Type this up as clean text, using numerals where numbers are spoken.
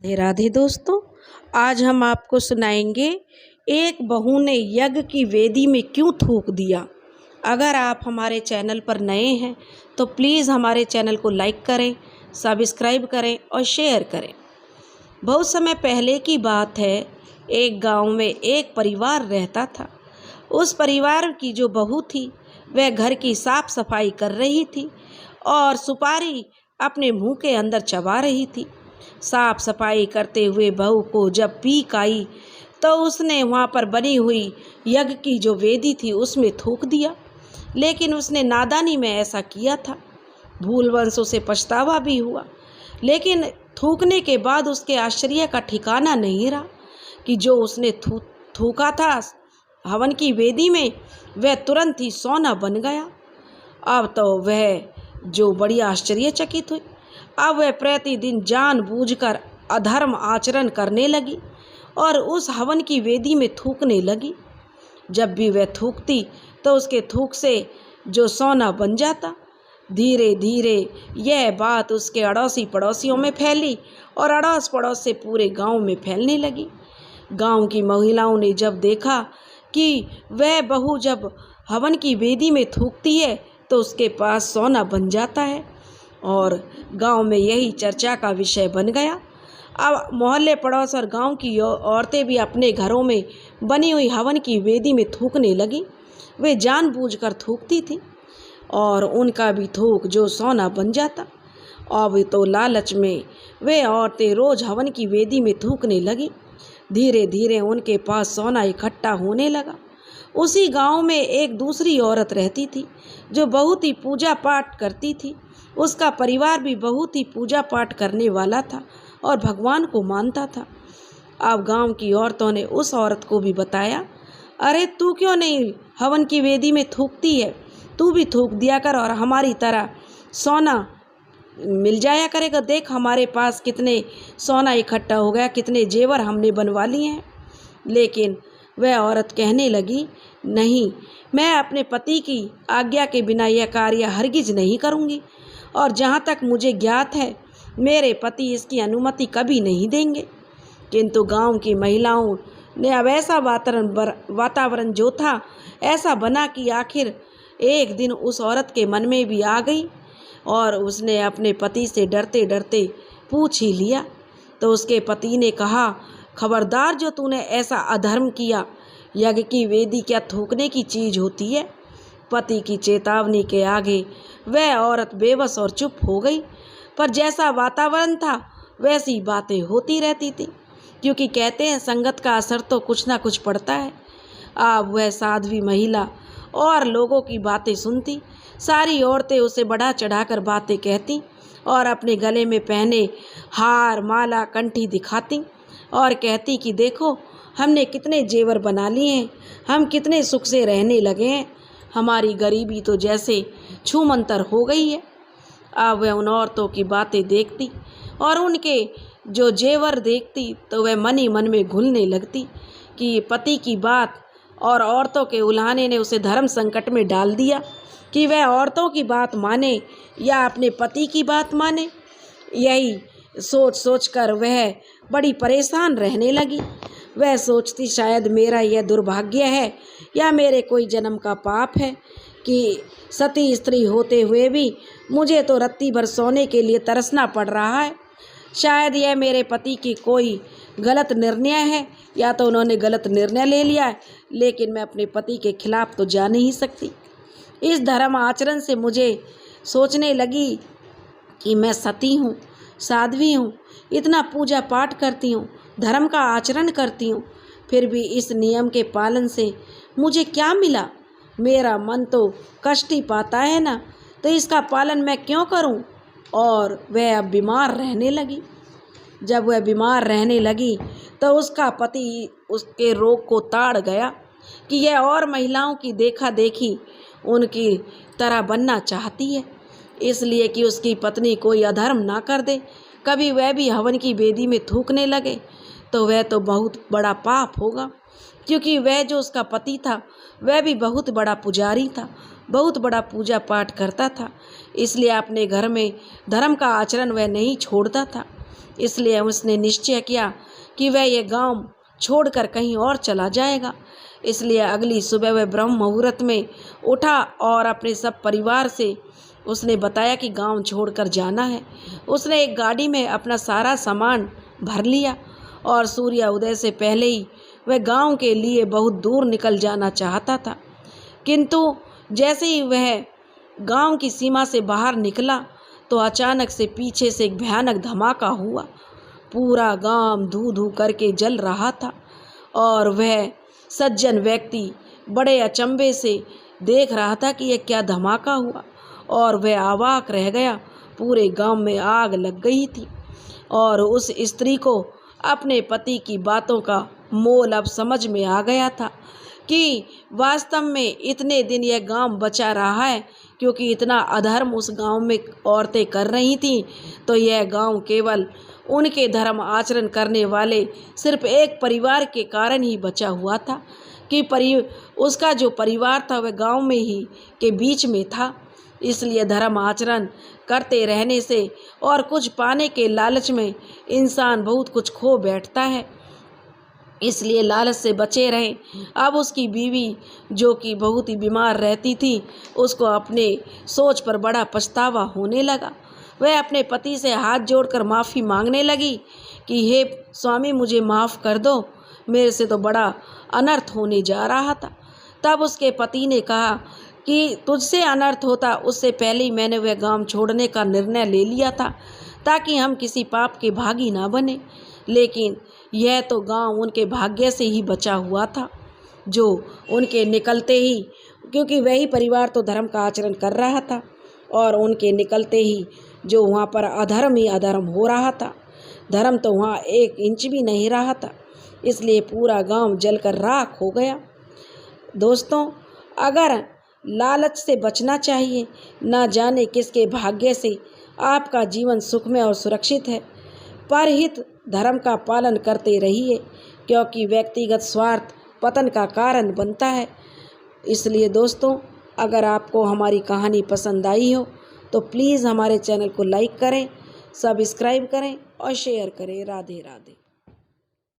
राधे राधे दोस्तों, आज हम आपको सुनाएंगे एक बहू ने यज्ञ की वेदी में क्यों थूक दिया। अगर आप हमारे चैनल पर नए हैं तो प्लीज़ हमारे चैनल को लाइक करें, सब्सक्राइब करें और शेयर करें। बहुत समय पहले की बात है, एक गांव में एक परिवार रहता था। उस परिवार की जो बहू थी वह घर की साफ सफाई कर रही थी और सुपारी अपने मुंह के अंदर चबा रही थी। साफ सफाई करते हुए बहू को जब पीक आई तो उसने वहाँ पर बनी हुई यज्ञ की जो वेदी थी उसमें थूक दिया। लेकिन उसने नादानी में ऐसा किया था, भूलवश उसे पछतावा भी हुआ। लेकिन थूकने के बाद उसके आश्चर्य का ठिकाना नहीं रहा कि जो उसने थूका था हवन की वेदी में वह तुरंत ही सोना बन गया। अब तो वह जो बड़ी आश्चर्यचकित हुई। अब वह प्रतिदिन जानबूझकर अधर्म आचरण करने लगी और उस हवन की वेदी में थूकने लगी। जब भी वह थूकती तो उसके थूक से जो सोना बन जाता। धीरे धीरे यह बात उसके अड़ोसी पड़ोसियों में फैली और अड़ोस पड़ोस से पूरे गांव में फैलने लगी। गांव की महिलाओं ने जब देखा कि वह बहू जब हवन की वेदी में थूकती है तो उसके पास सोना बन जाता है, और गांव में यही चर्चा का विषय बन गया। अब मोहल्ले पड़ोस और गांव की औरतें भी अपने घरों में बनी हुई हवन की वेदी में थूकने लगी। वे जानबूझकर थूकती थी और उनका भी थूक जो सोना बन जाता। अब तो लालच में वे औरतें रोज हवन की वेदी में थूकने लगी। धीरे धीरे उनके पास सोना इकट्ठा होने लगा। उसी गांव में एक दूसरी औरत रहती थी जो बहुत ही पूजा पाठ करती थी। उसका परिवार भी बहुत ही पूजा पाठ करने वाला था और भगवान को मानता था। अब गांव की औरतों ने उस औरत को भी बताया, अरे तू क्यों नहीं हवन की वेदी में थूकती है, तू भी थूक दिया कर और हमारी तरह सोना मिल जाया करेगा। देख हमारे पास कितने सोना इकट्ठा हो गया, कितने जेवर हमने बनवा लिए हैं। लेकिन वह औरत कहने लगी, नहीं, मैं अपने पति की आज्ञा के बिना यह कार्य हरगिज नहीं करूँगी, और जहाँ तक मुझे ज्ञात है मेरे पति इसकी अनुमति कभी नहीं देंगे। किंतु गांव की महिलाओं ने अब ऐसा वातावरण जो था ऐसा बना कि आखिर एक दिन उस औरत के मन में भी आ गई और उसने अपने पति से डरते डरते पूछ ही लिया। तो उसके पति ने कहा, खबरदार, जो तूने ऐसा अधर्म किया, यज्ञ की वेदी क्या थूकने की चीज़ होती है। पति की चेतावनी के आगे वह औरत बेबस और चुप हो गई। पर जैसा वातावरण था वैसी बातें होती रहती थी, क्योंकि कहते हैं संगत का असर तो कुछ ना कुछ पड़ता है। अब वह साध्वी महिला और लोगों की बातें सुनती। सारी औरतें उसे बढ़ा चढ़ाकर बातें कहती और अपने गले में पहने हार माला कंठी दिखाती और कहती कि देखो हमने कितने जेवर बना लिए हैं, हम कितने सुख से रहने लगे हैं, हमारी गरीबी तो जैसे छूमंतर हो गई है। अब वह उन औरतों की बातें देखती और उनके जो जेवर देखती तो वह मन ही मन में घुलने लगती कि पति की बात और औरतों के उल्हाने ने उसे धर्म संकट में डाल दिया कि वह औरतों की बात माने या अपने पति की बात माने। यही सोच सोचकर वह बड़ी परेशान रहने लगी। वह सोचती, शायद मेरा यह दुर्भाग्य है या मेरे कोई जन्म का पाप है कि सती स्त्री होते हुए भी मुझे तो रत्ती भर सोने के लिए तरसना पड़ रहा है। शायद यह मेरे पति की कोई गलत निर्णय है, या तो उन्होंने गलत निर्णय ले लिया है, लेकिन मैं अपने पति के खिलाफ तो जा नहीं सकती। इस धर्म आचरण से मुझे सोचने लगी कि मैं सती हूँ, साध्वी हूँ, इतना पूजा पाठ करती हूँ, धर्म का आचरण करती हूँ, फिर भी इस नियम के पालन से मुझे क्या मिला। मेरा मन तो कष्ट ही पाता है ना, तो इसका पालन मैं क्यों करूं। और वह अब बीमार रहने लगी। जब वह बीमार रहने लगी तो उसका पति उसके रोग को ताड़ गया कि यह और महिलाओं की देखा देखी उनकी तरह बनना चाहती है, इसलिए कि उसकी पत्नी कोई अधर्म ना कर दे, कभी वह भी हवन की वेदी में थूकने लगे तो वह तो बहुत बड़ा पाप होगा। क्योंकि वह जो उसका पति था वह भी बहुत बड़ा पुजारी था, बहुत बड़ा पूजा पाठ करता था, इसलिए अपने घर में धर्म का आचरण वह नहीं छोड़ता था। इसलिए उसने निश्चय किया कि वह यह गांव छोड़कर कहीं और चला जाएगा। इसलिए अगली सुबह वह ब्रह्म मुहूर्त में उठा और अपने सब परिवार से उसने बताया कि गांव छोड़कर जाना है। उसने एक गाड़ी में अपना सारा सामान भर लिया और सूर्य उदय से पहले ही वह गांव के लिए बहुत दूर निकल जाना चाहता था। किंतु जैसे ही वह गांव की सीमा से बाहर निकला तो अचानक से पीछे से एक भयानक धमाका हुआ। पूरा गांव धू धू करके जल रहा था और वह सज्जन व्यक्ति बड़े अचंभे से देख रहा था कि यह क्या धमाका हुआ, और वह अवाक रह गया। पूरे गांव में आग लग गई थी और उस स्त्री को अपने पति की बातों का मोल अब समझ में आ गया था कि वास्तव में इतने दिन यह गांव बचा रहा है क्योंकि इतना अधर्म उस गांव में औरतें कर रही थीं। तो यह गांव केवल उनके धर्म आचरण करने वाले सिर्फ एक परिवार के कारण ही बचा हुआ था कि उसका जो परिवार था वह गांव में ही के बीच में था। इसलिए धर्म आचरण करते रहने से और कुछ पाने के लालच में इंसान बहुत कुछ खो बैठता है, इसलिए लालच से बचे रहें। अब उसकी बीवी जो कि बहुत ही बीमार रहती थी, उसको अपने सोच पर बड़ा पछतावा होने लगा। वह अपने पति से हाथ जोड़कर माफ़ी मांगने लगी कि हे स्वामी, मुझे माफ़ कर दो, मेरे से तो बड़ा अनर्थ होने जा रहा था। तब उसके पति ने कहा कि तुझसे अनर्थ होता उससे पहले ही मैंने वह गांव छोड़ने का निर्णय ले लिया था ताकि हम किसी पाप के भागी ना बने, लेकिन यह तो गांव उनके भाग्य से ही बचा हुआ था जो उनके निकलते ही, क्योंकि वही परिवार तो धर्म का आचरण कर रहा था और उनके निकलते ही जो वहाँ पर अधर्म ही अधर्म हो रहा था, धर्म तो वहाँ 1 इंच भी नहीं रहा था। इसलिए पूरा गांव जलकर राख हो गया। दोस्तों, अगर लालच से बचना चाहिए, ना जाने किसके भाग्य से आपका जीवन सुखमय और सुरक्षित है। परहित धर्म का पालन करते रहिए क्योंकि व्यक्तिगत स्वार्थ पतन का कारण बनता है। इसलिए दोस्तों, अगर आपको हमारी कहानी पसंद आई हो तो प्लीज़ हमारे चैनल को लाइक करें, सब्सक्राइब करें और शेयर करें। राधे राधे।